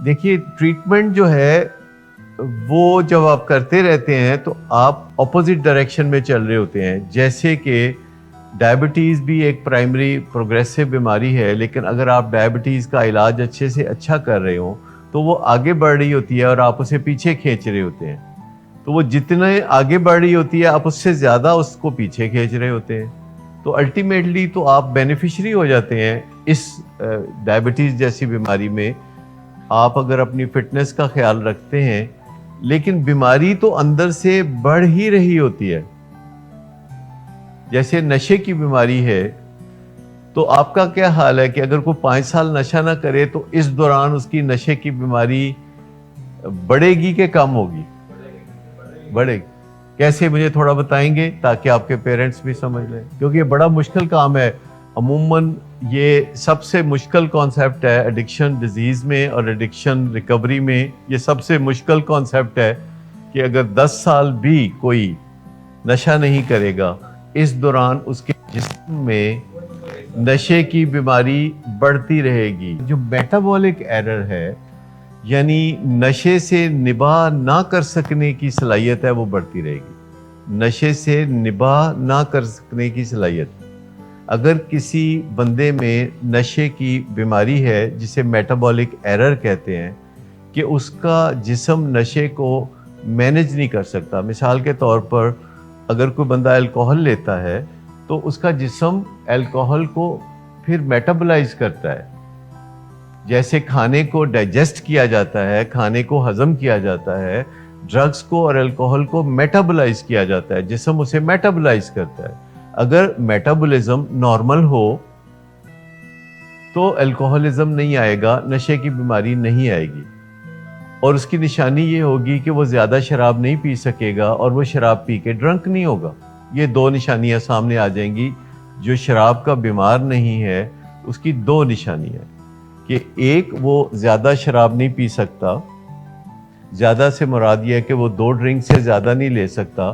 دیکھیے ٹریٹمنٹ جو ہے وہ جب آپ کرتے رہتے ہیں تو آپ اپوزٹ ڈائریکشن میں چل رہے ہوتے ہیں. جیسے کہ ڈائبٹیز بھی ایک پرائمری پروگریسو بیماری ہے، لیکن اگر آپ ڈائبٹیز کا علاج اچھے سے اچھا کر رہے ہوں تو وہ آگے بڑھ رہی ہوتی ہے اور آپ اسے پیچھے کھینچ رہے ہوتے ہیں. تو وہ جتنے آگے بڑھ رہی ہوتی ہے آپ اس سے زیادہ اس کو پیچھے کھینچ رہے ہوتے ہیں. تو الٹیمیٹلی تو آپ بینیفیشری ہو جاتے ہیں اس ڈائبٹیز جیسی بیماری میں. آپ اگر اپنی فٹنس کا خیال رکھتے ہیں، لیکن بیماری تو اندر سے بڑھ ہی رہی ہوتی ہے. جیسے نشے کی بیماری ہے تو آپ کا کیا حال ہے کہ اگر کوئی 5 سال نشہ نہ کرے تو اس دوران اس کی نشے کی بیماری بڑھے گی کہ کم ہوگی؟ بڑھے گی. کیسے مجھے تھوڑا بتائیں گے تاکہ آپ کے پیرنٹس بھی سمجھ لیں، کیونکہ یہ بڑا مشکل کام ہے. عموماً یہ سب سے مشکل کانسیپٹ ہے ایڈکشن ڈیزیز میں اور ایڈکشن ریکوری میں. یہ سب سے مشکل کانسیپٹ ہے کہ اگر 10 سال بھی کوئی نشہ نہیں کرے گا، اس دوران اس کے جسم میں نشے کی بیماری بڑھتی رہے گی. جو میٹابولک ایرر ہے، یعنی نشے سے نباہ نہ کر سکنے کی صلاحیت ہے، وہ بڑھتی رہے گی. نشے سے نباہ نہ کر سکنے کی صلاحیت. اگر کسی بندے میں نشے کی بیماری ہے جسے میٹابولک ایرر کہتے ہیں کہ اس کا جسم نشے کو مینج نہیں کر سکتا. مثال کے طور پر اگر کوئی بندہ الکوہل لیتا ہے تو اس کا جسم الکوہل کو پھر میٹابلائز کرتا ہے. جیسے کھانے کو ڈائجسٹ کیا جاتا ہے، کھانے کو ہضم کیا جاتا ہے، ڈرگز کو اور الکوہل کو میٹابلائز کیا جاتا ہے، جسم اسے میٹابلائز کرتا ہے. اگر میٹابولزم نارمل ہو تو الکوہلزم نہیں آئے گا، نشے کی بیماری نہیں آئے گی. اور اس کی نشانی یہ ہوگی کہ وہ زیادہ شراب نہیں پی سکے گا اور وہ شراب پی کے ڈرنک نہیں ہوگا. یہ 2 نشانیاں سامنے آ جائیں گی. جو شراب کا بیمار نہیں ہے اس کی 2 نشانیاں کہ ایک وہ زیادہ شراب نہیں پی سکتا. زیادہ سے مراد یہ ہے کہ وہ 2 ڈرنک سے زیادہ نہیں لے سکتا.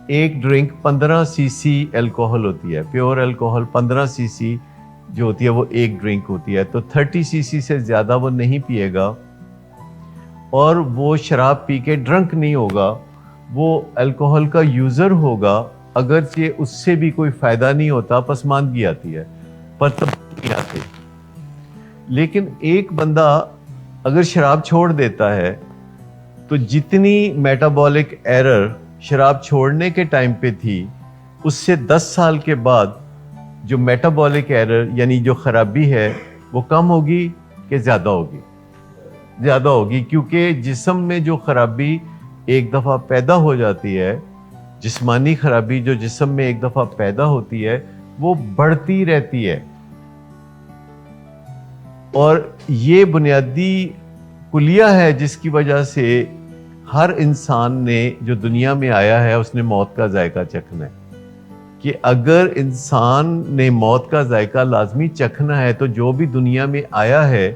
ایک ڈرنک 15 سی سی الکوہل ہوتی ہے، پیور الکوہل 15 سی سی جو ہوتی ہے وہ ایک ڈرنک ہوتی ہے. تو 30 سی سی سے زیادہ وہ نہیں پیے گا اور وہ شراب پی کے ڈرنک نہیں ہوگا. وہ الکوہل کا یوزر ہوگا، اگرچہ اس سے بھی کوئی فائدہ نہیں ہوتا، پسماندگی آتی ہے پر تبدیلی آتی. لیکن ایک بندہ اگر شراب چھوڑ دیتا ہے تو جتنی میٹابولک ایرر شراب چھوڑنے کے ٹائم پہ تھی، اس سے 10 سال کے بعد جو میٹابولک ایرر یعنی جو خرابی ہے وہ کم ہوگی کہ زیادہ ہوگی؟ زیادہ ہوگی، کیونکہ جسم میں جو خرابی ایک دفعہ پیدا ہو جاتی ہے، جسمانی خرابی جو جسم میں ایک دفعہ پیدا ہوتی ہے وہ بڑھتی رہتی ہے. اور یہ بنیادی کلیہ ہے جس کی وجہ سے ہر انسان نے جو دنیا میں آیا ہے اس نے موت کا ذائقہ چکھنا ہے. کہ اگر انسان نے موت کا ذائقہ لازمی چکھنا ہے تو جو بھی دنیا میں آیا ہے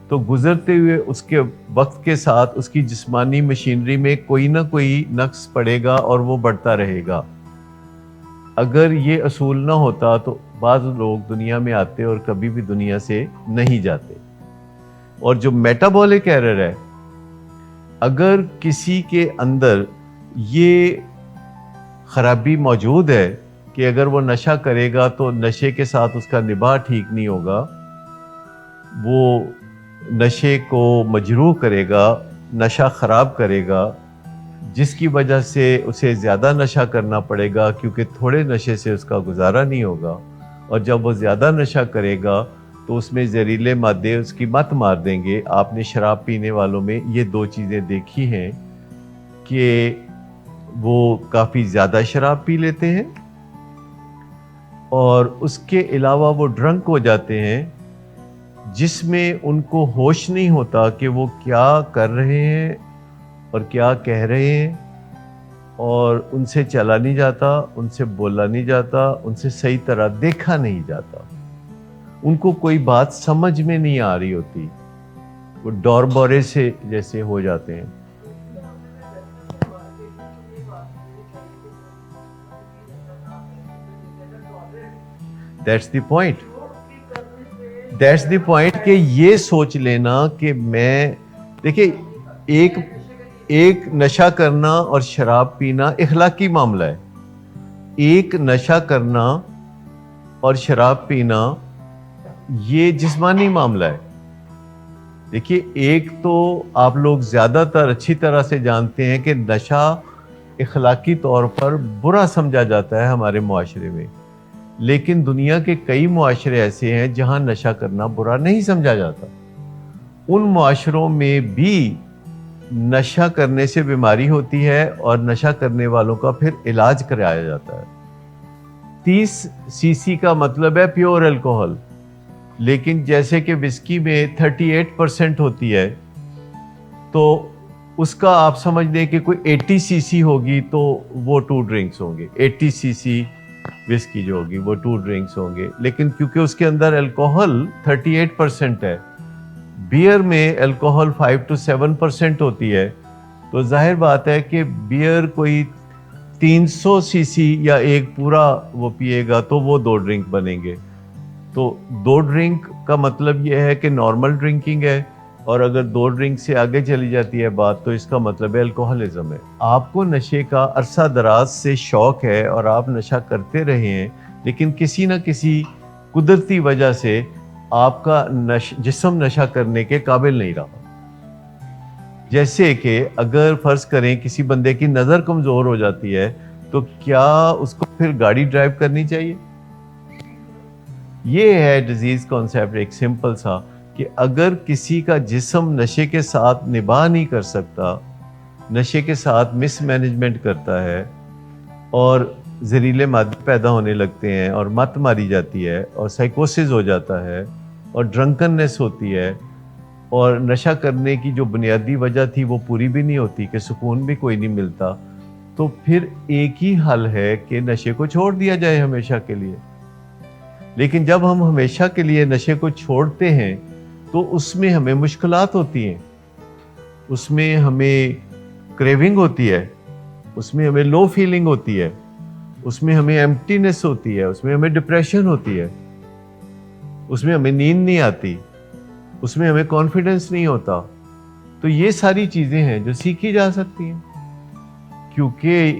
تو گزرتے ہوئے اس کے وقت کے ساتھ اس کی جسمانی مشینری میں کوئی نہ کوئی نقص پڑے گا اور وہ بڑھتا رہے گا. اگر یہ اصول نہ ہوتا تو بعض لوگ دنیا میں آتے اور کبھی بھی دنیا سے نہیں جاتے. اور جو میٹابولک ایرر ہے، اگر کسی کے اندر یہ خرابی موجود ہے کہ اگر وہ نشہ کرے گا تو نشے کے ساتھ اس کا نباہ ٹھیک نہیں ہوگا، وہ نشے کو مجروح کرے گا، نشہ خراب کرے گا، جس کی وجہ سے اسے زیادہ نشہ کرنا پڑے گا کیونکہ تھوڑے نشے سے اس کا گزارا نہیں ہوگا. اور جب وہ زیادہ نشہ کرے گا تو اس میں زہریلے مادے اس کی مت مار دیں گے. آپ نے شراب پینے والوں میں یہ 2 چیزیں دیکھی ہیں کہ وہ کافی زیادہ شراب پی لیتے ہیں اور اس کے علاوہ وہ ڈرنک ہو جاتے ہیں جس میں ان کو ہوش نہیں ہوتا کہ وہ کیا کر رہے ہیں اور کیا کہہ رہے ہیں، اور ان سے چلا نہیں جاتا، ان سے بولا نہیں جاتا، ان سے صحیح طرح دیکھا نہیں جاتا. ان کو کوئی بات سمجھ میں نہیں آ رہی ہوتی، وہ ڈور بورے سے جیسے ہو جاتے ہیں. That's the point. That's the point کہ یہ سوچ لینا کہ میں دیکھیے ایک نشہ کرنا اور شراب پینا اخلاقی معاملہ ہے. ایک نشہ کرنا اور شراب پینا یہ جسمانی معاملہ ہے. دیکھیے ایک تو آپ لوگ زیادہ تر اچھی طرح سے جانتے ہیں کہ نشہ اخلاقی طور پر برا سمجھا جاتا ہے ہمارے معاشرے میں، لیکن دنیا کے کئی معاشرے ایسے ہیں جہاں نشہ کرنا برا نہیں سمجھا جاتا. ان معاشروں میں بھی نشہ کرنے سے بیماری ہوتی ہے اور نشہ کرنے والوں کا پھر علاج کرایا جاتا ہے. 30 cc کا مطلب ہے پیور الکوہل، لیکن جیسے کہ وسکی میں 38% ہوتی ہے تو اس کا آپ سمجھ لیں کہ کوئی 80 cc ہوگی تو وہ 2 ڈرنکس ہوں گے. 80 cc وسکی جو ہوگی وہ 2 ڈرنکس ہوں گے، لیکن کیونکہ اس کے اندر الکوہل 38% ہے، بیئر میں الکوہل 5 to 7% ہوتی ہے، تو ظاہر بات ہے کہ بیئر کوئی 300 cc یا ایک پورا وہ پیے گا تو وہ 2 ڈرنک بنیں گے. تو 2 ڈرنک کا مطلب یہ ہے کہ نارمل ڈرنکنگ ہے، اور اگر 2 ڈرنک سے آگے چلی جاتی ہے بات تو اس کا مطلب ہے الکوہلزم ہے. آپ کو نشے کا عرصہ دراز سے شوق ہے اور آپ نشہ کرتے رہے ہیں، لیکن کسی نہ کسی قدرتی وجہ سے آپ کا جسم نشہ کرنے کے قابل نہیں رہا. جیسے کہ اگر فرض کریں کسی بندے کی نظر کمزور ہو جاتی ہے تو کیا اس کو پھر گاڑی ڈرائیو کرنی چاہیے؟ یہ ہے ڈیزیز کانسیپٹ ایک سمپل سا، کہ اگر کسی کا جسم نشے کے ساتھ نباہ نہیں کر سکتا، نشے کے ساتھ مس مینجمنٹ کرتا ہے اور زہریلے مادے پیدا ہونے لگتے ہیں اور مت ماری جاتی ہے اور سائیکوسس ہو جاتا ہے اور ڈرنکننس ہوتی ہے اور نشہ کرنے کی جو بنیادی وجہ تھی وہ پوری بھی نہیں ہوتی کہ سکون بھی کوئی نہیں ملتا، تو پھر ایک ہی حل ہے کہ نشے کو چھوڑ دیا جائے ہمیشہ کے لیے. لیکن جب ہم ہمیشہ کے لیے نشے کو چھوڑتے ہیں تو اس میں ہمیں مشکلات ہوتی ہیں، اس میں ہمیں کریونگ ہوتی ہے، اس میں ہمیں لو فیلنگ ہوتی ہے، اس میں ہمیں ایمٹینس ہوتی ہے، اس میں ہمیں ڈپریشن ہوتی ہے، اس میں ہمیں نیند نہیں آتی، اس میں ہمیں کانفیڈنس نہیں ہوتا. تو یہ ساری چیزیں ہیں جو سیکھی جا سکتی ہیں، کیونکہ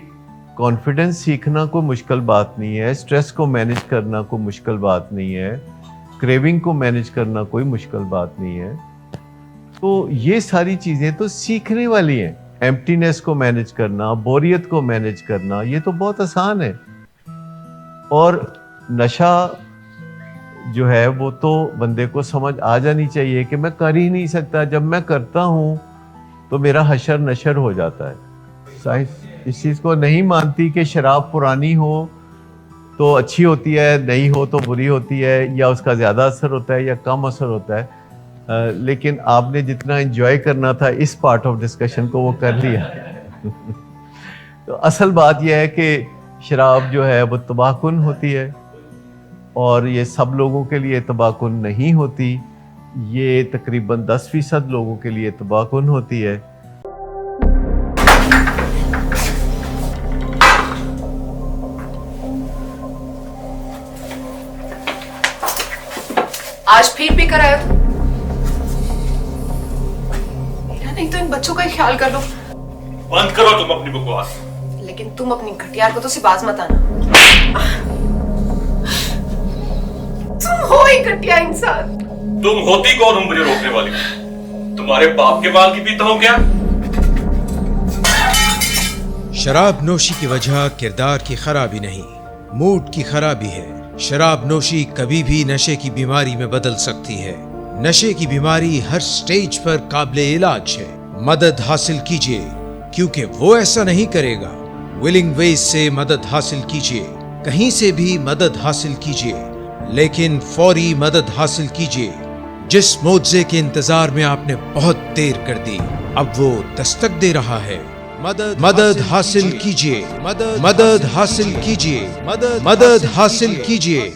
کانفیڈنس سیکھنا کوئی مشکل بات نہیں ہے، سٹریس کو مینج کرنا کوئی مشکل بات نہیں ہے، کریونگ کو مینج کرنا کوئی مشکل بات نہیں ہے. تو یہ ساری چیزیں تو سیکھنے والی ہیں. ایمپٹینس کو مینج کرنا، بوریت کو مینج کرنا، یہ تو بہت آسان ہے. اور نشہ جو ہے وہ تو بندے کو سمجھ آ جانی چاہیے کہ میں کر ہی نہیں سکتا، جب میں کرتا ہوں تو میرا حشر نشر ہو جاتا ہے. سائنس اس چیز کو نہیں مانتی کہ شراب پرانی ہو تو اچھی ہوتی ہے، نہیں ہو تو بری ہوتی ہے، یا اس کا زیادہ اثر ہوتا ہے یا کم اثر ہوتا ہے. لیکن آپ نے جتنا انجوائے کرنا تھا اس پارٹ آف ڈسکشن کو وہ کر لیا. تو اصل بات یہ ہے کہ شراب جو ہے وہ تباہ کن ہوتی ہے، اور یہ سب لوگوں کے لیے تباہ کن نہیں ہوتی، یہ تقریباً 10% لوگوں کے لیے تباہ کن ہوتی ہے. آج پھر بھی کرایا تو میرا نہیں تو ان بچوں کا ہی خیال کر لو. بند کرو تم اپنی بکواس. لیکن تم اپنی گھٹیا کو تو سے باز مت آنا. تم ہو ہی گھٹیا انسان. تم ہوتی کون ہو مجھے روکنے والی؟ تمہارے باپ کے بال کی پیتا ہوں کیا؟ شراب نوشی کی وجہ کردار کی خرابی نہیں، موڈ کی خرابی ہے. شراب نوشی کبھی بھی نشے کی بیماری میں بدل سکتی ہے. نشے کی بیماری ہر سٹیج پر قابل علاج ہے. مدد حاصل کیجیے، کیونکہ وہ ایسا نہیں کرے گا. ولنگ ویز سے مدد حاصل کیجیے، کہیں سے بھی مدد حاصل کیجیے، لیکن فوری مدد حاصل کیجیے. جس معجزے کے انتظار میں آپ نے بہت دیر کر دی، اب وہ دستک دے رہا ہے. مدد حاصل کیجیے، مدد حاصل کیجیے، مدد حاصل کیجیے.